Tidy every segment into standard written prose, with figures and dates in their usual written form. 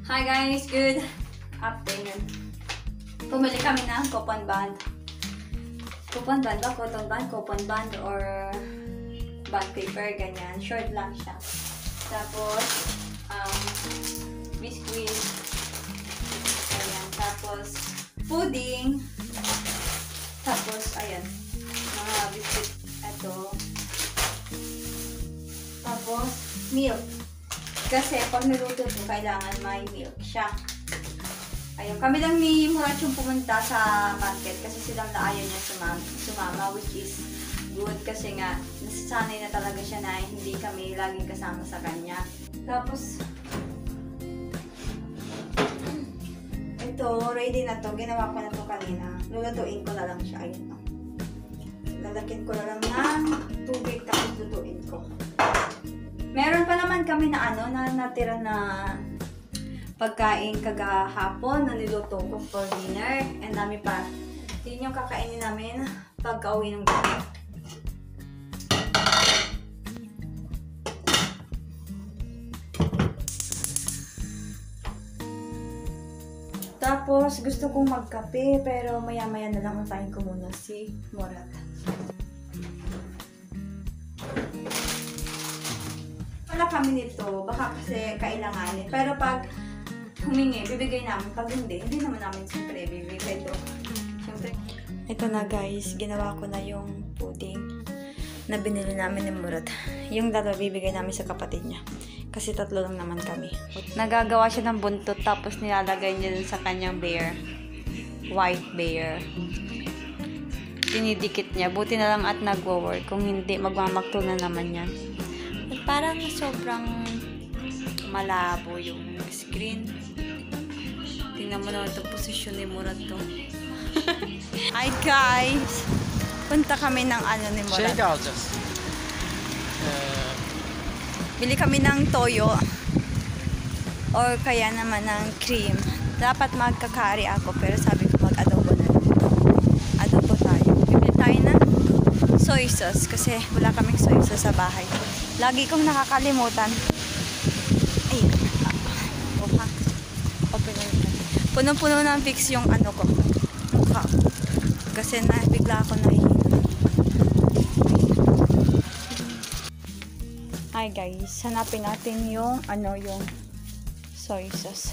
Hi guys, good afternoon. Pumili kami ng coupon band. Coupon band ba? Cotton band? Coupon band or band paper, ganyan. Short lang siya. Tapos, biscuit. Ayan. Tapos, pudding. Tapos, ayan. Mga biscuit. Ito. Tapos, milk. Kasi pag niluto ito, kailangan may milk siya. Ayun, kami lang ni Murat yung pumunta sa market kasi silang naayon niya sumama, which is good kasi nga nasasanay na talaga siya na hindi kami laging kasama sa kanya. Tapos, ito, ready na to. Ginawa ko na to kanina. Lulutuin ko na lang siya. Ayun, no. Lalagyan ko na lang ng tubig tapos lutuin ko. Meron pa naman kami na natira na pagkain kagahapon na niluto ko for dinner. And dami pa. Yun yung kakainin namin pagka-uwi ng gabi. Tapos gusto kong magkape pero maya-maya na lang antayin ko muna si Murat. Wala kami nito, baka kasi kailanganin. Pero pag humingi, bibigay namin. Pag hindi naman namin siyempre bibigay ito. Siyempre. Ito na guys, ginawa ko na yung pudding na binili namin ni Murat. Yung dalawa bibigay namin sa kapatid niya. Kasi tatlo lang naman kami. Nagagawa siya ng buntot tapos nilalagay niya dun sa kanyang bear. White bear. Tinidikit niya. Buti na lang at nagwo-work. Kung hindi, magmamakto na naman yan. Parang sobrang malabo yung screen. Tingnan mo naman itong posisyon ni Murat to. Hi guys! Punta kami ng ni Murat. Bili kami ng toyo. Or kaya naman ng cream. Dapat magkakari ako pero sabi ko mag-adobo na lang. Adobo tayo. Bibili tayo ng soy sauce kasi wala kaming soy sauce sa bahay. Lagi kong nakakalimutan. Ay, open na yun. Punong-puno ng fix yung ko. Mukha. Kasi bigla ako nahihina. Hi guys, hanapin natin yung yung soy sauce.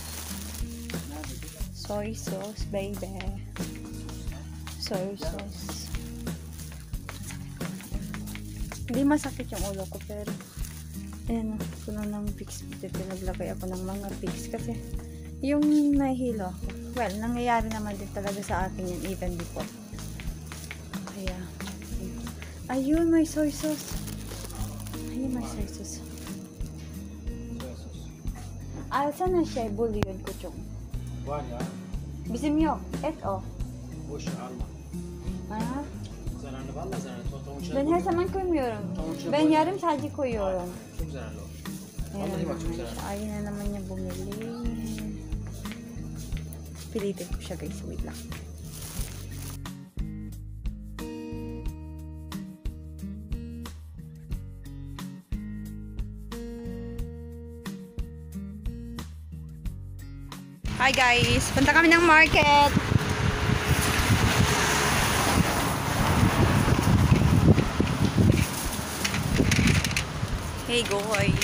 Soy sauce, baby. Soy sauce. Hindi masakit yung ulo ko pero ayan, puno ng fix. Dito naglagay ako ng mga fix kasi yung nahihilo ako. Well, nangyayari naman din talaga sa akin yan even before. Kaya ayun, may soy sauce. Ayun, may soy sauce. Alsa na siya, bouillon ko chung. Bizim yok, et o. Boş alma. Ha? Zararlı vallahi zararlı. Ben her zaman koymuyorum. Ben yarım sadece koyuyorum. Çok zararlı o. Ayan Vallahi bak çok naman zararlı. siya. Ayun na naman niya bumili. Pilitin ko siya guys. Wait lang. Hi guys! Punta kami ng market! Hey guys!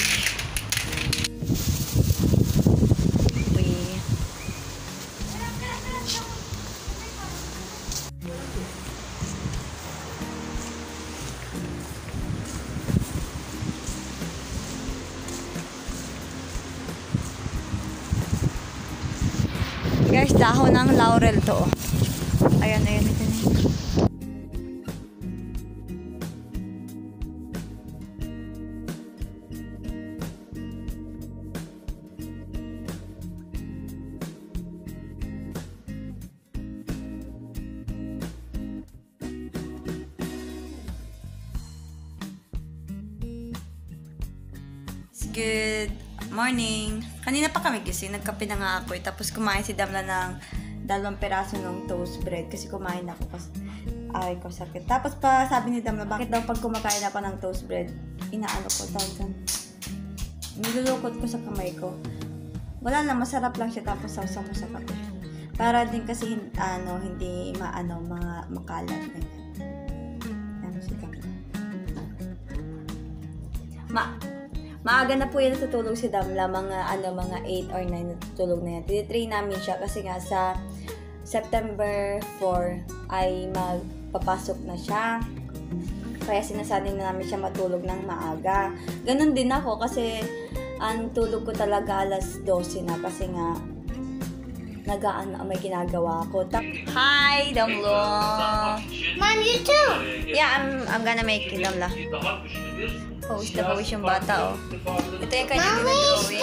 Guys, dahon ng laurel to. Ayan, ayan, ayan. Good morning. Kanina pa kami gising, nagkape na nga ako tapos kumain si Damla ng 2 peraso ng toast bread kasi kumain ako kasi ay ko sakit. Tapos pa sabi ni Damla, bakit daw pag kumakain ako ng toast bread, inaano ko tawag. Nilulukot ko sa kamay ko. Wala lang, masarap lang siya tapos sausaw mo sa kape. Para din kasi hindi makalat. Maaga na po yan natutulog si Damla, mga 8 or 9 natutulog na yan. Tinitrain namin siya kasi nga sa September 4 ay magpapasok na siya. Kaya sinasabi na namin siya matulog ng maaga. Ganon din ako kasi ang tulog ko talaga alas 12 na kasi nga may ginagawa ako. Hi, Damlo! Mom, you too! Yeah, I'm gonna make it, Damla. Pawis na pawis yung bata, oh. Ito yung kanyang drawing.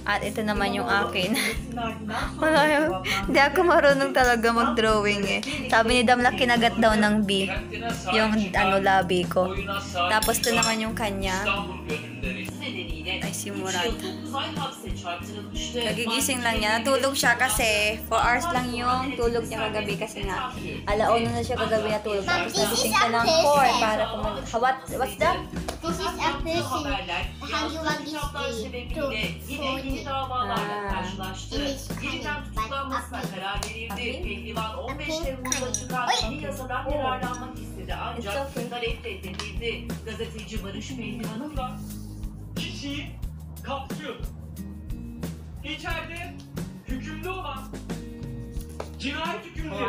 At ito naman yung akin. Wala yun. Hindi ako marunong talaga mag-drawing eh. Sabi ni Damla, kinagat daw ng B. Yung labi ko. Tapos ito naman yung kanya. Ay, si Murat. Nagigising lang niya. Natulog siya kasi 4 hours lang yung tulog niya kagabi kasi nga alauna na siya kagabi natulog. Tapos nagising siya ng 4 para what's that? This is a person. How you want this to Yeniden tutuklanmasına karar verildi. Pehlivan 15 Temmuz'da çıkan yeni yasadan yararlanmak istedi ancak talep reddedildi. Gazeteci Barış Pehlivan'ın da kişiyi kapsıyordu. İçeride hükümlü olan cinayet hükümlü.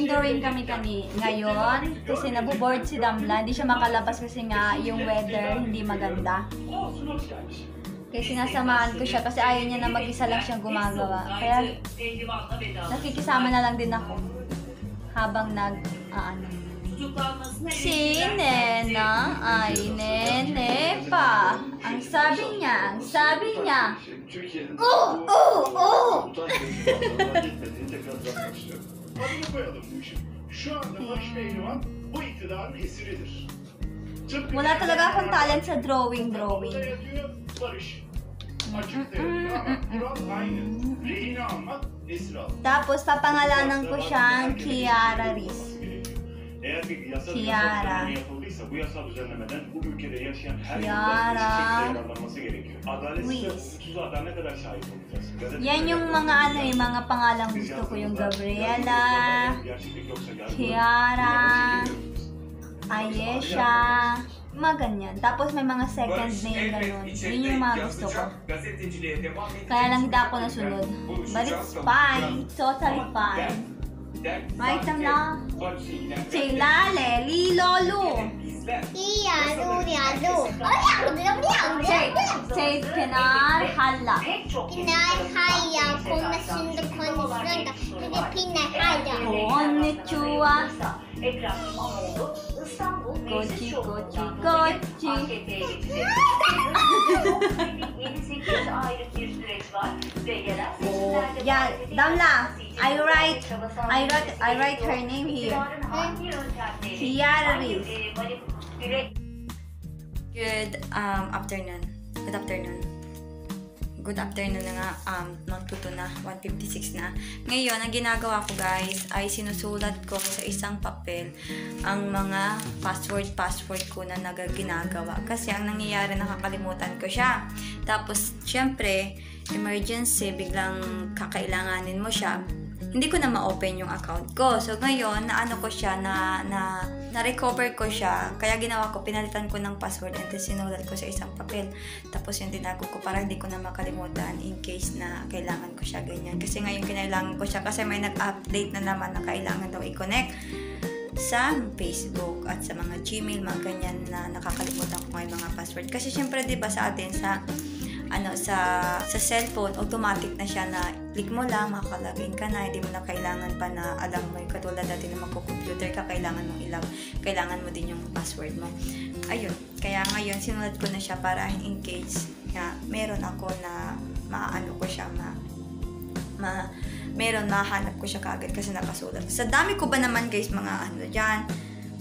Drawing kami ngayon kasi naboboard si Damla. Hindi siya makalabas kasi nga yung weather hindi maganda. Kaya sinasamahan ko siya kasi ayaw niya na mag-isa lang siyang gumagawa. Kaya nakikisama na lang din ako habang Si Nena ay nene pa. Ang sabi niya. Adını koyalım bu işin. Şu anda Barış Pehlivan bu iktidarın esiridir. Wala talaga akong talent sa drawing. Yatıyor Barış. Açık devlet. Kural aynı. Rehine almak, esir almak. Tapos papangalanan ko siyang Kiara Riz. Eğer bir yasa Kiara. yapıldıysa bu yasal düzenlemeden bu ülkede yaşayan her Kiara. yararlanması gerekiyor. Adalet Riz. hukuksuzluğa ne kadar şahit olacağız? Yan yung mga mga pangalang gusto ko, yung Gabriela, Kiara, Ayesha, mga ganyan. Tapos may mga second name ganun. Yun yung mga gusto ko. Kaya lang hindi ako nasunod. But it's fine. Totally fine. Right, Damla? Chilale, Lilolo. Say Pinar Hala. Konnichiwa. Kochi. Yeah, Damla, I write her name here. Kiara Riz. Good afternoon na nga, magtuto na, 1:56 na. Ngayon, ang ginagawa ko guys, ay sinusulat ko sa isang papel ang mga password ko na ginagawa. Kasi ang nangyayari, nakakalimutan ko siya. Tapos, syempre, emergency, biglang kakailanganin mo siya. Hindi ko na ma-open yung account ko. So, ngayon, na-recover ko siya. Kaya ginawa ko, pinalitan ko ng password and then sinulat ko sa isang papel. Tapos yung tinago ko para hindi ko na makalimutan in case na kailangan ko siya ganyan. Kasi ngayon kinailangan ko siya kasi may nag-update na naman na kailangan daw i-connect sa Facebook at sa mga Gmail, mga ganyan na nakakalimutan ko yung mga password. Kasi syempre, di ba sa atin, sa cellphone, automatic na siya na click mo lang, makalagin ka na, hindi mo na kailangan pa na alam mo, katulad dati na magko-computer ka, kailangan mo din yung password mo. Ayun, kaya ngayon sinulat ko na siya para in case na meron ako na mahanap ko siya kaagad kasi nakasulat. Sa dami ko ba naman guys mga dyan,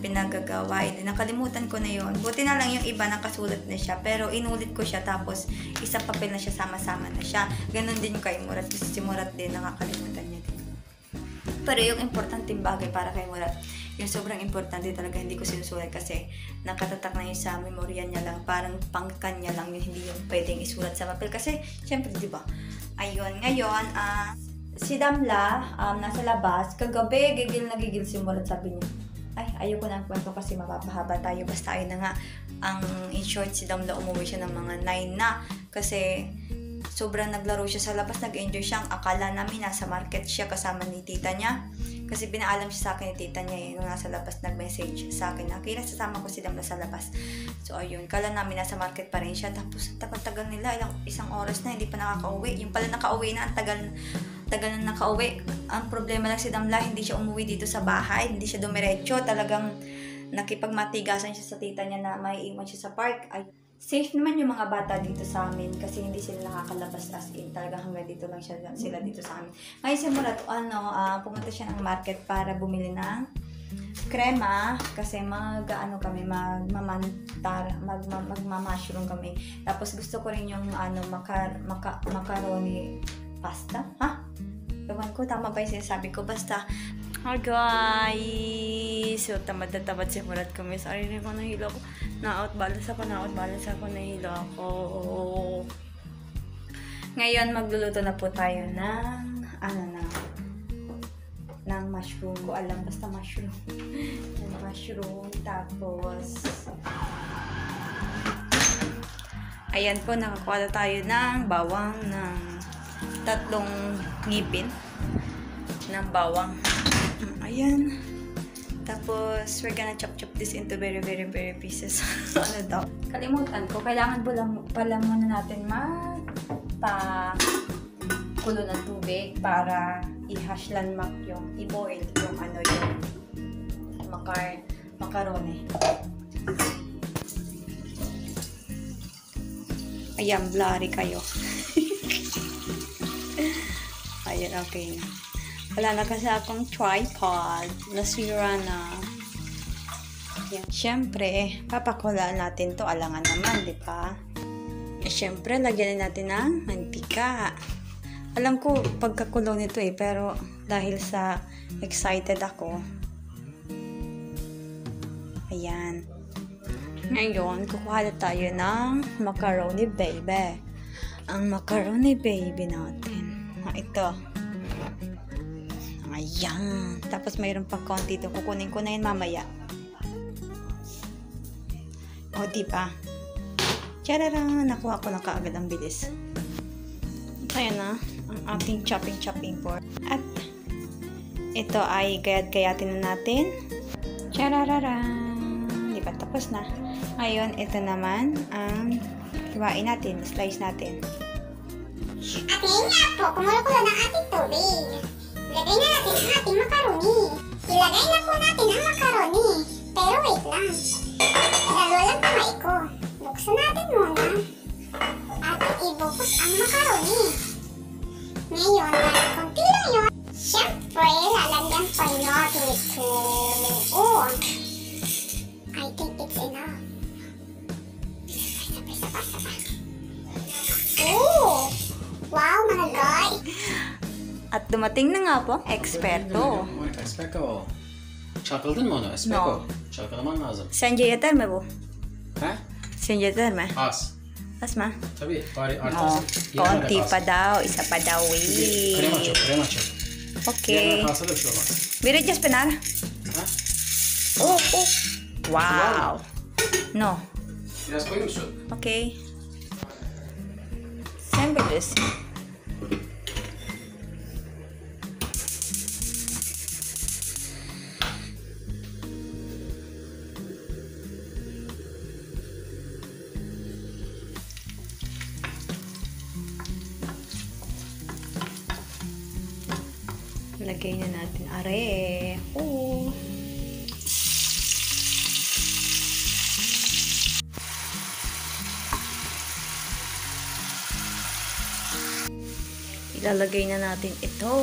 pinagagawa, nakalimutan ko na yon. Buti na lang yung iba nakasulat na siya, pero inulit ko siya tapos isang papel na siya, sama-sama na siya. Ganon din kay Murat kasi si Murat din nakakalimutan niya din. Pero yung importanteng bagay para kay Murat, Yung sobrang importante talaga, hindi ko sinusulat kasi nakatatak na yun sa memorya niya lang. Parang pangkanya lang yun, hindi yung pwedeng isulat sa papel. Kasi, syempre, di ba? Ayun, ngayon, si Damla, nasa labas, kagabi, gigil na gigil simulat, sabi niya. Ay, ayoko na ang kwento kasi mapapahaba tayo. Basta ayun na nga, in short, si Damla umuwi siya ng mga 9 na. Kasi, sobrang naglaro siya sa labas, nag-enjoy siya. Akala namin nasa market siya kasama ni tita niya. Kasi pinaalam siya sa akin ni tita niya nung nasa labas nag-message sa akin na, kaya sasama ko si Damla sa labas. So ayun, kala namin nasa market pa rin siya. Tapos tagal-tagal nila, isang oras na, hindi pa nakaka-uwi. Yung pala nakauwi na, ang tagal na nakauwi. Ang problema lang si Damla, hindi siya umuwi dito sa bahay, hindi siya dumiretso. Talagang nakipagmatigasan siya sa tita niya na may iwan siya sa park. Ay, safe naman yung mga bata dito sa amin kasi hindi sila nakakalabas as in. Talaga hanggang dito lang sila dito sa amin. Ngayon simulat, pumunta siya ng market para bumili ng krema kasi magmamashroom kami. Tapos gusto ko rin yung macaroni pasta. Ha? Ewan ko, tama ba yung sinasabi ko? Basta, hi guys! So, tamad na tamad simulat kami. Sorry na ko, nahilo ako. Na-outbalance ako, nahilo ako. Ngayon, magluluto na po tayo ng mushroom. Ko alam, basta mushroom. ng mushroom. Tapos, ayan po, nakakuha tayo ng bawang ng 3 ngipin ng bawang. Ayan. Tapos, we're gonna chop this into very, very, very pieces. Ano daw? Kalimutan ko. Kailangan pala muna natin magpa-kulo ng tubig para i-hash landmark yung i-boil yung macaroni. Ayan, blurry kayo. Ayan, okay na. Wala na kasi akong tripod. Nasira na. Yan. Siyempre, papakulaan natin to. Alangan naman, di ba? Siyempre, lagyan natin ng mantika. Alam ko, pagkakulo nito pero dahil sa excited ako. Ayan. Ngayon, kukuha na tayo ng macaroni baby. Ang macaroni baby natin. Ito. Ayan. Tapos mayroon pang konti ito. Kukunin ko na yun mamaya. O, diba? Tiyarara! Nakuha ko na kaagad ang bilis. Ayan na. Ang ating chopping board. At ito ay gayat-gayatin na natin. Tiyarara! Diba? Tapos na. Ngayon, ito naman ang hiwain natin. Slice natin. At ngayon nga po, kumulo-kulo ng ating tubig. Ilagay na natin ang ating macaroni. Ilagay na po natin ang macaroni. Pero wait lang. Lalo lang kamay ko. Buksan natin muna. At ibubos ang macaroni. Ngayon, konti lang yun. Siyempre, lalagyan pa natin ito. Oh, I think it's enough. Sapa. Oh! Wow, mga guys! At dumating na nga po, eksperto. Espresso. Çakıldın mı onu? Espresso. Çakılaman lazım. Sence yeter mi bu? He? Sence yeter mi? Az. Az mı? Tabii bari No. artarsın. Konti pa daw. Isa pa daw Krema eh. çok. Okay. Yerine kalsa da bir şey olmaz. Vereceğiz Pinar. Ha? Oh. Wow. No. Biraz koyayım mı su? Okay. Sen bilirsin. Lagay na natin are. Oh. Ilalagay na natin ito.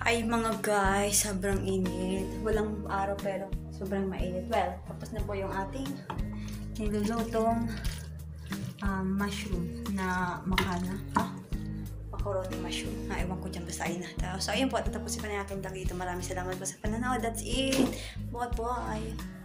Ay mga guys, sobrang init. Walang araw pero sobrang mainit. Well, tapos na po yung ating nilulutong mushroom na makana. macaroni mushroom. Ewan ko dyan, basta ayun na. So, ayun po, tatapusin ko na yung aking vlog dito. Maraming salamat po sa pananood. That's it. Bye-bye.